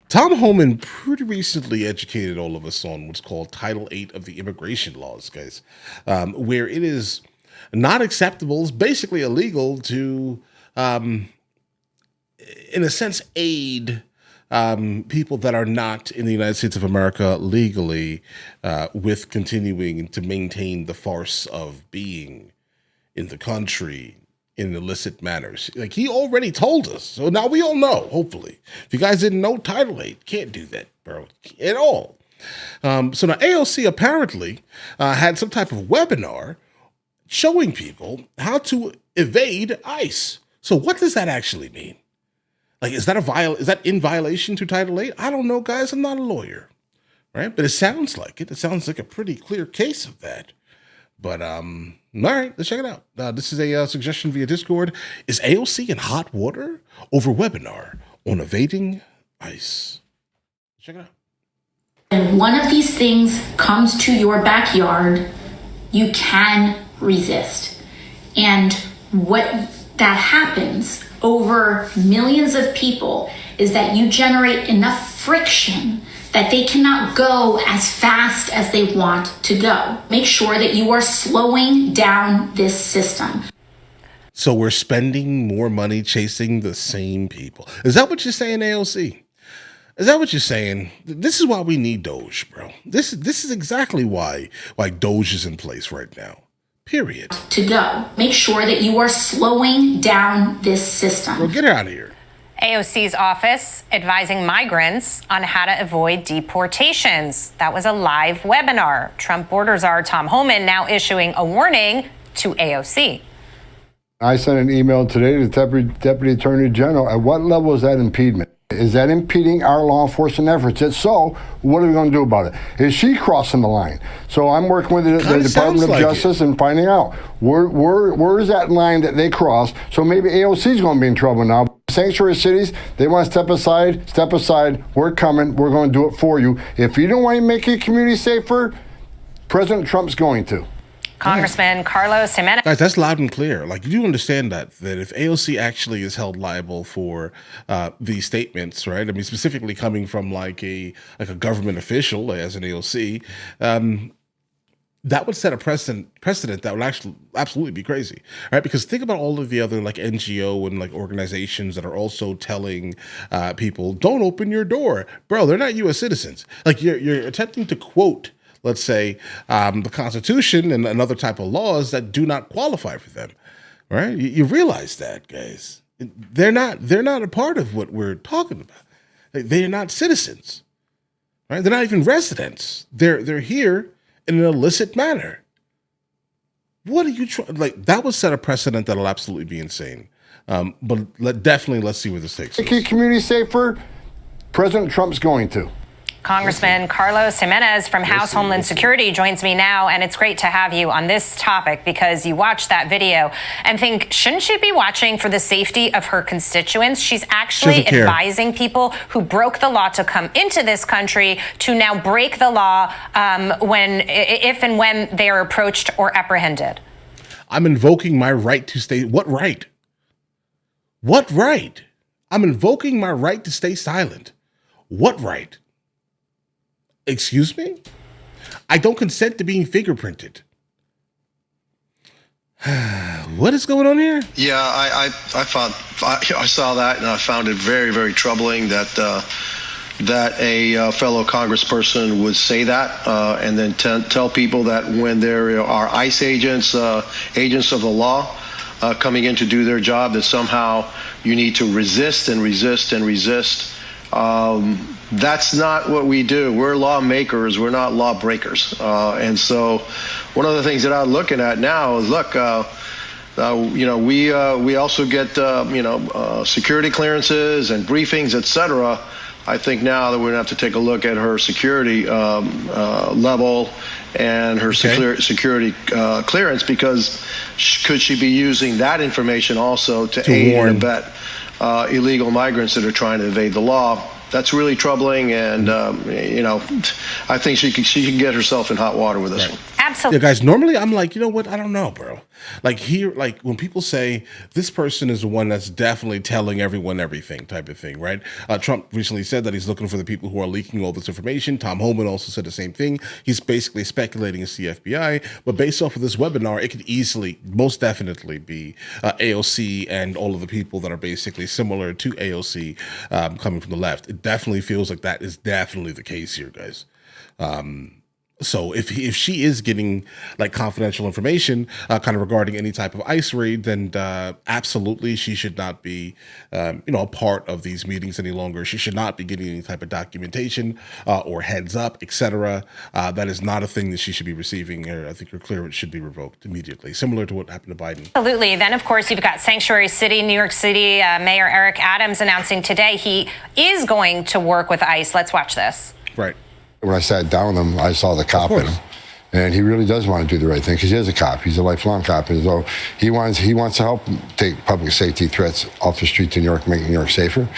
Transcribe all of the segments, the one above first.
Tom Homan pretty recently educated all of us on what's called Title 8 of the immigration laws, guys, where it is not acceptable, it's basically illegal to, um, in a sense, aid people that are not in the United States of America legally with continuing to maintain the farce of being in the country in illicit manners. Like he already told us. So now we all know, hopefully. If you guys didn't know, Title 8 can't do that, bro, at all. So now AOC apparently had some type of webinar showing people how to evade ICE. So what does that actually mean? Like, is that in violation to Title 8? I don't know, guys. I'm not a lawyer, right? But it sounds like it. It sounds like a pretty clear case of that. But all right, let's check it out. This is a suggestion via Discord. Is AOC in hot water over webinar on evading ICE? Check it out. And one of these things comes to your backyard, you can resist. And what that happens over millions of people is that you generate enough friction that they cannot go as fast as they want to go. Make sure that you are slowing down this system. So we're spending more money chasing the same people. Is that what you're saying, AOC? Is that what you're saying? This is why we need Doge, bro. This is exactly why Doge is in place right now. Period. To go. Make sure that you are slowing down this system. Bro, get her out of here. AOC's office advising migrants on how to avoid deportations. That was a live webinar. Trump border czar Tom Homan now issuing a warning to AOC. I sent an email today to the Deputy Attorney General. At what level is that impediment? Is that impeding our law enforcement efforts? If so, what are we going to do about it? Is she crossing the line? So I'm working with the Department of Justice and finding out where is that line that they cross. So maybe AOC is going to be in trouble now. Sanctuary cities, they want to step aside. Step aside. We're coming. We're going to do it for you. If you don't want to make your community safer, President Trump's going to. Congressman Carlos Jimenez. Guys, that's loud and clear. Like, you do understand that if AOC actually is held liable for these statements, right? I mean, specifically coming from like a government official as an AOC, that would set a precedent that would actually absolutely be crazy, right? Because think about all of the other like NGO and like organizations that are also telling people, don't open your door. Bro, they're not U.S. citizens. Like you're attempting to quote, let's say, the Constitution and another type of laws that do not qualify for them, right? You realize that, guys. They're not a part of what we're talking about. They're not citizens, right? They're not even residents. They're here in an illicit manner. What are you trying? Like, that would set a precedent that'll absolutely be insane. But let's see where this takes us. Keep community safer. President Trump's going to. Congressman Carlos Jimenez from House Homeland Security joins me now, and it's great to have you on this topic because you watched that video and think, shouldn't she be watching for the safety of her constituents? She's actually advising people who broke the law to come into this country to now break the law if and when they are approached or apprehended. I'm invoking my right to stay. What right? What right? I'm invoking my right to stay silent. What right? Excuse me? I don't consent to being fingerprinted. What is going on here? Yeah, I saw that and I found it very, very troubling that a fellow congressperson would say that and then tell people that when there are ICE agents, agents of the law coming in to do their job, that somehow you need to resist and resist and resist. That's not what we do. We're lawmakers. We're not lawbreakers. And so one of the things that I'm looking at now is, look, we also get, security clearances and briefings, et cetera. I think now that we're going to have to take a look at her security level and her security clearance, because could she be using that information also to aid and abet illegal migrants that are trying to evade the law? That's really troubling, and I think she can get herself in hot water with this one. Absolutely. Yeah, guys, normally I'm like, you know what? I don't know, bro. Like here, like when people say this person is the one that's definitely telling everyone everything type of thing, right? Trump recently said that he's looking for the people who are leaking all this information. Tom Homan also said the same thing. He's basically speculating it's the FBI, but based off of this webinar, it could easily, most definitely be AOC and all of the people that are basically similar to AOC coming from the left. It definitely feels like that is definitely the case here, guys. So if she is getting like confidential information kind of regarding any type of ICE raid, then absolutely she should not be, a part of these meetings any longer. She should not be getting any type of documentation or heads up, etc. That is not a thing that she should be receiving. I think you're clear it should be revoked immediately, similar to what happened to Biden. Absolutely. Then, of course, you've got Sanctuary City, New York City Mayor Eric Adams announcing today he is going to work with ICE. Let's watch this. Right. When I sat down with him, I saw the cop in him. And he really does want to do the right thing because he is a cop. He's a lifelong cop. And so he wants to help take public safety threats off the streets in New York, make New York safer.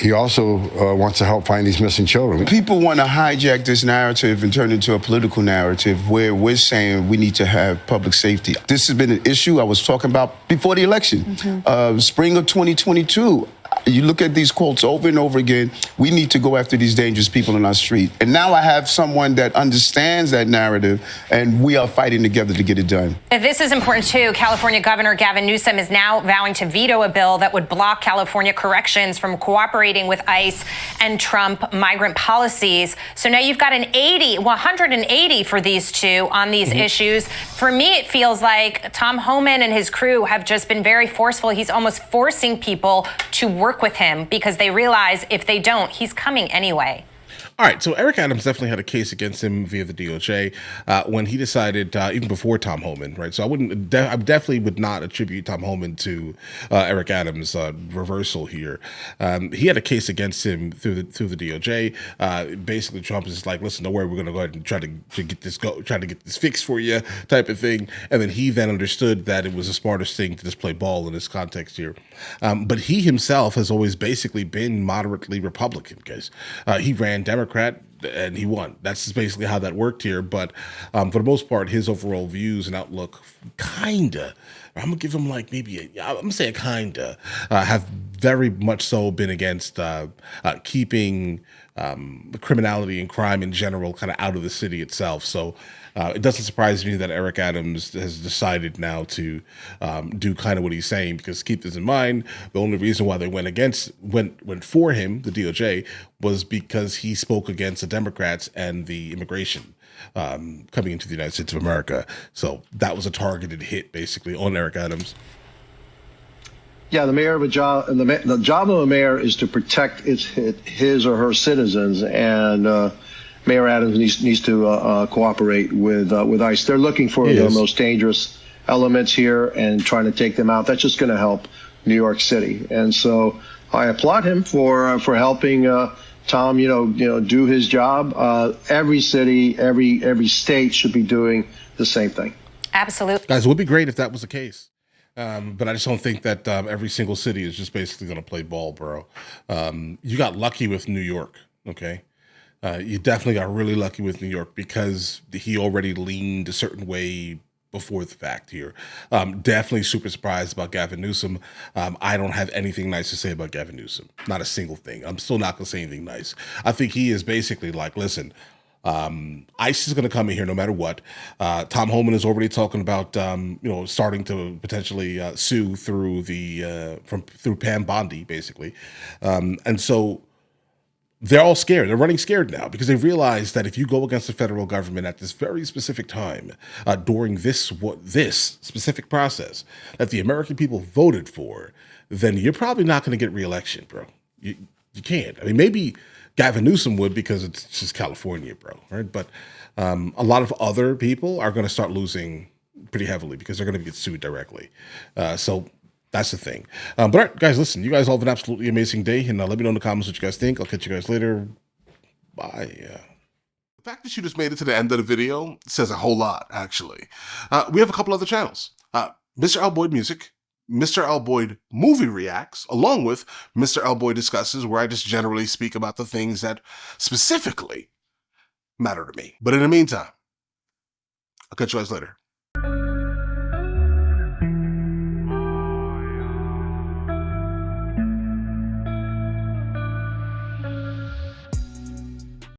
He also wants to help find these missing children. People want to hijack this narrative and turn it into a political narrative where we're saying we need to have public safety. This has been an issue I was talking about before the election, spring of 2022. You look at these quotes over and over again. We need to go after these dangerous people in our street. And now I have someone that understands that narrative, and we are fighting together to get it done. This is important, too. California Governor Gavin Newsom is now vowing to veto a bill that would block California corrections from cooperating with ICE and Trump migrant policies. So now you've got 180 for these two on these issues. For me, it feels like Tom Homan and his crew have just been very forceful. He's almost forcing people to work with him because they realize if they don't, he's coming anyway. All right, so Eric Adams definitely had a case against him via the DOJ when he decided, even before Tom Homan, right? So I definitely would not attribute Tom Homan to Eric Adams' reversal here. He had a case against him through the DOJ. Basically, Trump is like, listen, don't worry, we're going to go ahead and try to get this fixed for you, type of thing. And then he then understood that it was the smartest thing to just play ball in this context here. But he himself has always basically been moderately Republican, guys. He ran Democrat and he won. That's basically how that worked here. But for the most part, his overall views and outlook I'm gonna give him like I'm gonna say have very much so been against keeping criminality and crime in general kind of out of the city itself. So it doesn't surprise me that Eric Adams has decided now to do kind of what he's saying, because keep this in mind, the only reason why they went for him, the DOJ, was because he spoke against the Democrats and the immigration coming into the United States of America. So that was a targeted hit basically on Eric Adams. Yeah, the job of a mayor is to protect his or her citizens, and Mayor Adams needs to cooperate with ICE. They're looking for the most dangerous elements here and trying to take them out. That's just going to help New York City, and so I applaud him for helping Tom, do his job. Every city, every state should be doing the same thing. Absolutely, guys. It would be great if that was the case. But I just don't think that every single city is just basically going to play ball, bro. You got lucky with New York, okay? You definitely got really lucky with New York because he already leaned a certain way before the fact here. Definitely super surprised about Gavin Newsom. I don't have anything nice to say about Gavin Newsom. Not a single thing. I'm still not going to say anything nice. I think he is basically like, listen, ICE is going to come in here no matter what. Tom Homan is already talking about, starting to potentially sue through through Pam Bondi, basically. And so they're all scared. They're running scared now because they realize that if you go against the federal government at this very specific time, during this specific process that the American people voted for, then you're probably not going to get re-election, bro. You can't. I mean, maybe Gavin Newsom would because it's just California, bro, right? But a lot of other people are going to start losing pretty heavily because they're going to get sued directly. So that's the thing. But all right, guys, listen, you guys all have an absolutely amazing day, and let me know in the comments what you guys think. I'll catch you guys later. Bye. The fact that you just made it to the end of the video says a whole lot, actually. We have a couple other channels. MrLboyd Music, MrLboyd Movie Reacts, along with MrLboyd Discusses, where I just generally speak about the things that specifically matter to me. But in the meantime, I'll catch you guys later.